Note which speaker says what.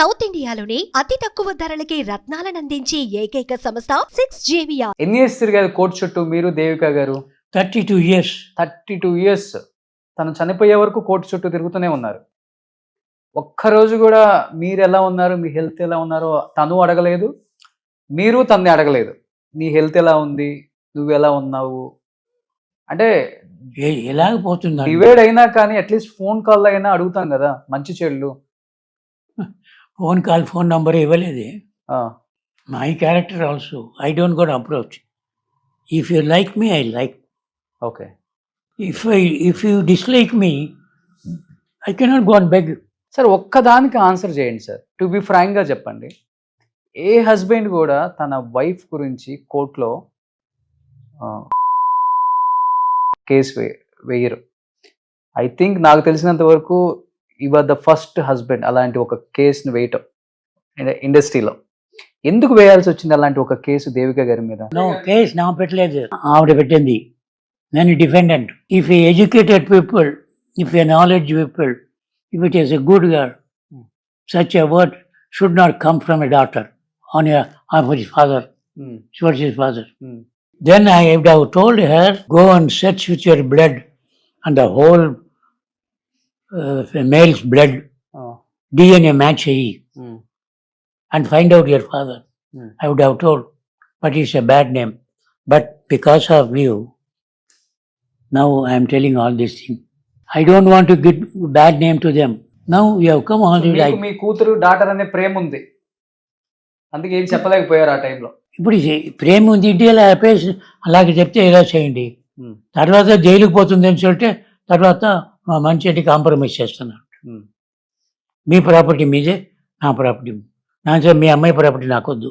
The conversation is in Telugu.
Speaker 1: సౌత్ ఇండియాలోనే అతి తక్కువ ధరలకి రత్నాలనందించే ఏకైక సంస్థ 6JVR.
Speaker 2: ఎన్ని ఇయర్స్ తిరిగారు కోర్టు చుట్టూ మీరు దేవిక గారు?
Speaker 3: 32 years.
Speaker 2: 32 years. తను చనిపోయే వరకు కోర్టు చుట్టూ తిరుగుతూనే ఉన్నారు. ఒక్కరోజు కూడా మీరు ఎలా ఉన్నారు, మీ హెల్త్ ఎలా ఉన్నారో తను అడగలేదు, మీరు తన్ని అడగలేదు. నీ హెల్త్ ఎలా ఉంది, నువ్వు ఎలా ఉన్నావు అంటే
Speaker 3: ఎలాగపోతుంది
Speaker 2: డివైడ్ అయినా కానీ అట్లీస్ట్ ఫోన్ కాల్ అయినా అడుగుతాం కదా మంచి చెడులు.
Speaker 3: ఫోన్ నంబర్ ఇవ్వలేదు. My character also I don't got approach. If you like me I like.
Speaker 2: Okay.
Speaker 3: If you dislike me I cannot go and beg.
Speaker 2: Sir ఒక్కదానికి ఆన్సర్ చేయండి సార్, టు బి ఫ్రాంక్గా చెప్పండి. ఏ హస్బెండ్ కూడా తన వైఫ్ గురించి కోర్టులో కేసు వేయరు. ఐ థింక్ నాకు తెలిసినంత వరకు యువర్ ద ఫస్ట్ హస్బెండ్ అలాంటి ఒక కేసును వేయటం ఇండస్ట్రీలో. ఎందుకు వేయాల్సి వచ్చింది అలాంటి ఒక కేసు దేవిక గారి మీద?
Speaker 3: నో కేసు నా పెట్టలేదు, ఆవిడ పెట్టింది. నేను defendant. If a educated people, if A knowledge people, if it is a good girl, such a word should not come from a daughter on his father, towards his father. Then I would have told her, go and search with your blood and the whole male's blood, DNA match and find out your father. I would have told, but it's a bad name. But because of you, now I am telling all these things. I don't want to give bad name to them. Now you have come all the way.
Speaker 2: మీ కూతురు డాటర్ అనే ప్రేమ ఉంది, అందుకే ఏం చెప్పలేకపోయారు ఆ టైంలో.
Speaker 3: ఇప్పుడు ప్రేమ ఉంది ఇంటి ఆపేసి అలాగే చెప్తే ఎలా చేయండి. తర్వాత జైలుకి పోతుంది అని చెప్తే తర్వాత మంచి కాంప్రమైజ్ చేస్తున్నాడు. మీ ప్రాపర్టీ మీదే, నా ప్రాపర్టీ నా మీ అమ్మాయి ప్రాపర్టీ నాకొద్దు.